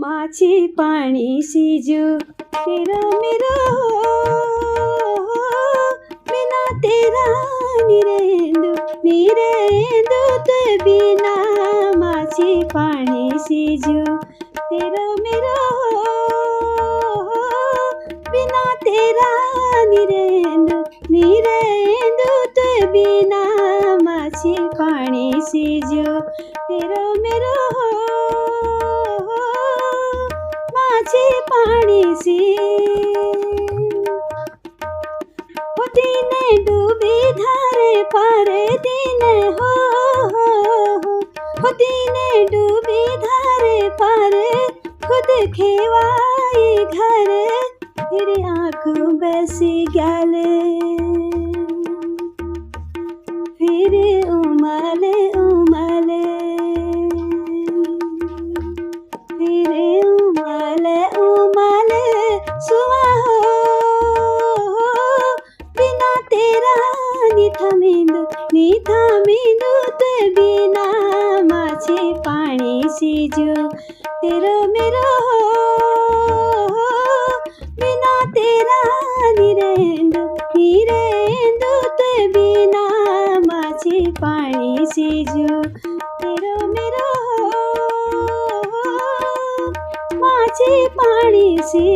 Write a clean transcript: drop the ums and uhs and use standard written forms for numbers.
माझी पाणी सीजू तेरा मेरा बिना तेरा निरेंदु निरेंदु ते बिना माझी पाणी सीजू तेरा मेरा बिना तेरा निरेंदु निरेंदु ते बिना माझी पाणी सीजू तेरा मेरा माझी पाणी सी हो दिने डूबी धारे पारे दिने हो दिने डूबी धारे पारे खुद खेवाई घर फिर आँख बैसी गले फिर उमले उमले फिर उमले उमले सुआ हो बिना तेरा निथमिंदु ते बिना माझी पाणी सीजू तेरा मेरा बिना तेरा निरेंदु निरेंदु ते बिना माझी पाणी सीजू तेरा मेरा माझी पाणी सी